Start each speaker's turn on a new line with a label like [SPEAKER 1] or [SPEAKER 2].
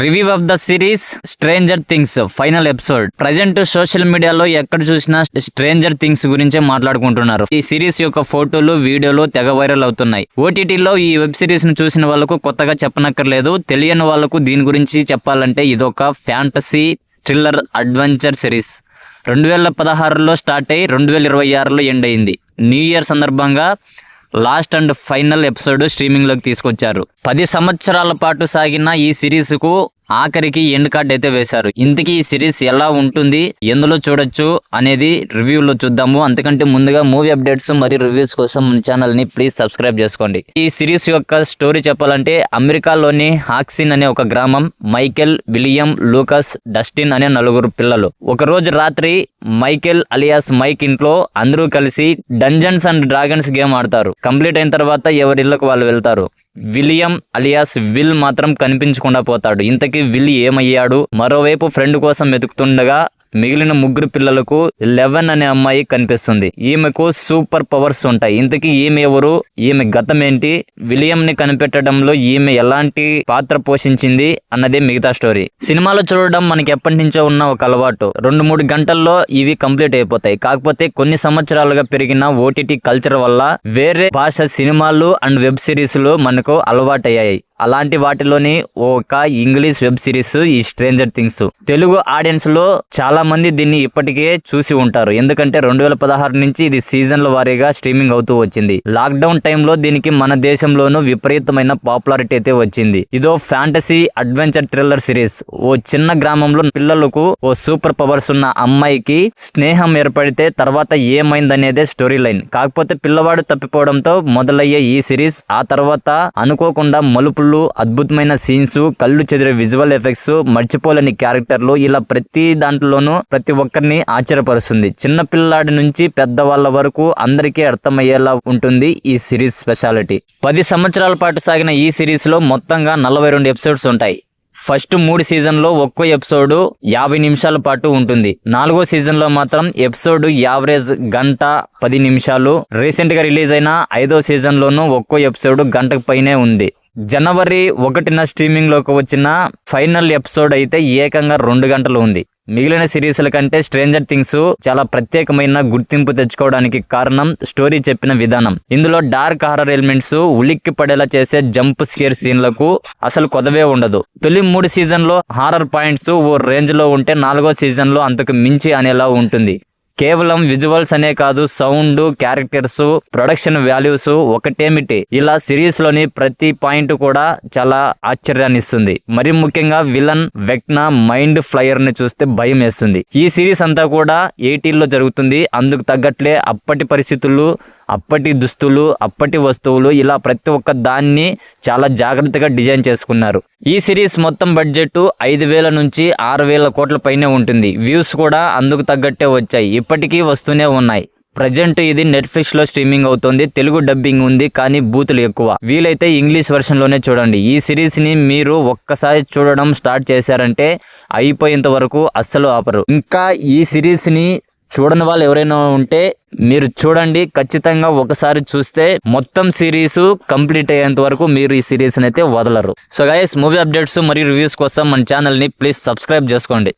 [SPEAKER 1] Review of the series stranger things final episode. Present social మీడియాలో ఎక్కడ చూసినా stranger things గురించే మాట్లాడుకుంటున్నారు. ఈ సిరీస్ యొక్క ఫోటోలు, వీడియోలు తెగ వైరల్ అవుతున్నాయి. ఓటీటీలో ఈ వెబ్ సిరీస్ ను చూసిన వాళ్ళకు కొత్తగా చెప్పనక్కర్లేదు. తెలియని వాళ్ళకు దీని గురించి చెప్పాలంటే ఇదొక ఫ్యాంటసీ థ్రిల్లర్ అడ్వెంచర్ సిరీస్. 2016లో స్టార్ట్ అయ్యి 2026లో ఎండ్ అయింది. న్యూ ఇయర్ సందర్భంగా లాస్ట్ అండ్ ఫైనల్ ఎపిసోడ్ స్ట్రీమింగ్లోకి తీసుకొచ్చారు. 10 సంవత్సరాల పాటు సాగిన ఈ సిరీస్కు ఆఖరికి ఎండ్ కార్డ్ అయితే వేశారు. ఇంతకీ ఈ సిరీస్ ఎలా ఉంటుంది, ఎందులో చూడొచ్చు అనేది రివ్యూలో చూద్దాము. అంతకంటే ముందుగా మూవీ అప్డేట్స్ మరియు రివ్యూస్ కోసం మన ఛానల్ ని ప్లీజ్ సబ్స్క్రైబ్ చేసుకోండి. ఈ సిరీస్ యొక్క స్టోరీ చెప్పాలంటే అమెరికాలోని హాక్సిన్ అనే ఒక గ్రామం, మైకెల్, విలియం, లూకస్, డస్టిన్ అనే 4 పిల్లలు. ఒక రోజు రాత్రి మైకెల్ అలియాస్ మైక్ ఇంట్లో అందరూ కలిసి డంజన్స్ అండ్ డ్రాగన్స్ గేమ్ ఆడతారు. కంప్లీట్ అయిన తర్వాత ఎవరి ఇళ్లకు వాళ్ళు వెళ్తారు. విలియం అలియాస్ విల్ మాత్రం కనిపించకుండా పోతాడు. ఇంతకీ విల్ ఏమయ్యాడు? మరోవైపు ఫ్రెండ్ కోసం వెతుకుతుండగా మిగిలిన 3 పిల్లలకు 11 అనే అమ్మాయి కనిపిస్తుంది. ఈమెకు సూపర్ పవర్స్ ఉంటాయి. ఇంతకీ ఈమె ఎవరు, ఈమె గతం ఏంటి, విలియం ని కనిపెట్టడంలో ఈమె ఎలాంటి పాత్ర పోషించింది అన్నదే మిగతా స్టోరీ. సినిమాలో చూడడం మనకి ఎప్పటి నుంచో ఉన్న ఒక అలవాటు. 2-3 గంటల్లో ఇవి కంప్లీట్ అయిపోతాయి. కాకపోతే కొన్ని సంవత్సరాలుగా పెరిగిన ఓటీటీ కల్చర్ వల్ల వేరే భాష సినిమాలు అండ్ వెబ్ సిరీస్లు మనకు అలవాటయ్యాయి. అలాంటి వాటిలోని ఒక ఇంగ్లీష్ వెబ్ సిరీస్ ఈ స్ట్రేంజర్ థింగ్స్. తెలుగు ఆడియన్స్ లో చాలా మంది దీన్ని ఇప్పటికే చూసి ఉంటారు. ఎందుకంటే 2016 నుంచి ఇది సీజన్ల వారీగా స్ట్రీమింగ్ అవుతూ వచ్చింది. లాక్డౌన్ టైంలో దీనికి మన దేశంలోనూ విపరీతమైన పాపులారిటీ అయితే వచ్చింది. ఇదో ఫ్యాంటసీ అడ్వెంచర్ థ్రిల్లర్ సిరీస్. ఓ చిన్న గ్రామంలో పిల్లలకు ఓ సూపర్ పవర్స్ ఉన్న అమ్మాయికి స్నేహం ఏర్పడితే తర్వాత ఏమైందనేదే స్టోరీ లైన్. కాకపోతే పిల్లవాడు తప్పిపోవడంతో మొదలయ్యే ఈ సిరీస్ ఆ తర్వాత అనుకోకుండా మలుపులు, అద్భుతమైన సీన్స్, కళ్ళు చెదిరే విజువల్ ఎఫెక్ట్స్, మర్చిపోలేని క్యారెక్టర్లు, ఇలా ప్రతి దాంట్లోనూ ప్రతి ఒక్కరిని ఆశ్చర్యపరుస్తుంది. చిన్న పిల్లాడి నుంచి పెద్దవాళ్ళ వరకు అందరికీ అర్థమయ్యేలా ఉంటుంది ఈ సిరీస్ స్పెషాలిటీ. 10 సంవత్సరాల పాటు సాగిన ఈ సిరీస్ లో మొత్తంగా 42 ఎపిసోడ్స్ ఉంటాయి. ఫస్ట్ 3 సీజన్లో ఒక్కో ఎపిసోడ్ 50 నిమిషాల పాటు ఉంటుంది. 4వ సీజన్ లో మాత్రం ఎపిసోడ్ యావరేజ్ గంట 10 నిమిషాలు. రీసెంట్ గా రిలీజ్ అయిన 5వ సీజన్ లోనూ ఒక్కో ఎపిసోడ్ గంటకు పైనే ఉంది. జనవరి 1న స్ట్రీమింగ్ లోకి వచ్చిన ఫైనల్ ఎపిసోడ్ అయితే ఏకంగా 2 గంటలు ఉంది. మిగిలిన సిరీస్ల కంటే స్ట్రేంజర్ థింగ్స్ చాలా ప్రత్యేకమైన గుర్తింపు తెచ్చుకోవడానికి కారణం స్టోరీ చెప్పిన విధానం. ఇందులో డార్క్ హారర్ ఎలిమెంట్స్, ఉలిక్కి పడేలా చేసే జంప్ స్కేర్ సీన్లకు అసలు కొదవే ఉండదు. తొలి 3 సీజన్లో హారర్ పాయింట్స్ ఓ రేంజ్ లో ఉంటే 4వ సీజన్లో అంతకు మించి అనేలా ఉంటుంది. కేవలం విజువల్స్ అనే కాదు, సౌండ్, క్యారెక్టర్స్, ప్రొడక్షన్ వాల్యూస్ ఒకటేమిటి, ఇలా సిరీస్ లోని ప్రతి పాయింట్ కూడా చాలా ఆశ్చర్యాన్ని ఇస్తుంది. మరి ముఖ్యంగా విలన్ వెక్నా మైండ్ ఫ్లయర్ ని చూస్తే భయం వేస్తుంది. ఈ సిరీస్ అంతా కూడా 80లో జరుగుతుంది. అందుకు తగ్గట్లే అప్పటి పరిస్థితులు, అప్పటి దుస్తులు, అప్పటి వస్తువులు, ఇలా ప్రతి ఒక్క దాన్ని చాలా జాగ్రత్తగా డిజైన్ చేసుకున్నారు. ఈ సిరీస్ మొత్తం బడ్జెట్ 5,000 నుంచి 6,000 కోట్ల పైనే ఉంటుంది. వ్యూస్ కూడా అందుకు తగ్గట్టే వచ్చాయి, ఇప్పటికీ వస్తూనే ఉన్నాయి. ప్రజెంట్ ఇది నెట్ఫ్లిక్స్ లో స్ట్రీమింగ్ అవుతుంది. తెలుగు డబ్బింగ్ ఉంది, కానీ బూతులు ఎక్కువ. వీలైతే ఇంగ్లీష్ వర్షన్ లోనే చూడండి. ఈ సిరీస్ ని మీరు ఒక్కసారి చూడడం స్టార్ట్ చేశారంటే అయిపోయేంత వరకు అస్సలు ఆపరు. ఇంకా ఈ సిరీస్ ని చూడని వాళ్ళు ఎవరైనా ఉంటే మీరు చూడండి. ఖచ్చితంగా ఒకసారి చూస్తే మొత్తం సిరీస్ కంప్లీట్ అయ్యేంత వరకు మీరు ఈ సిరీస్ అయితే వదలరు. సో గైస్, మూవీ అప్డేట్స్ మరియు రివ్యూస్ కోసం మన ఛానల్ ని ప్లీజ్ సబ్స్క్రైబ్ చేసుకోండి.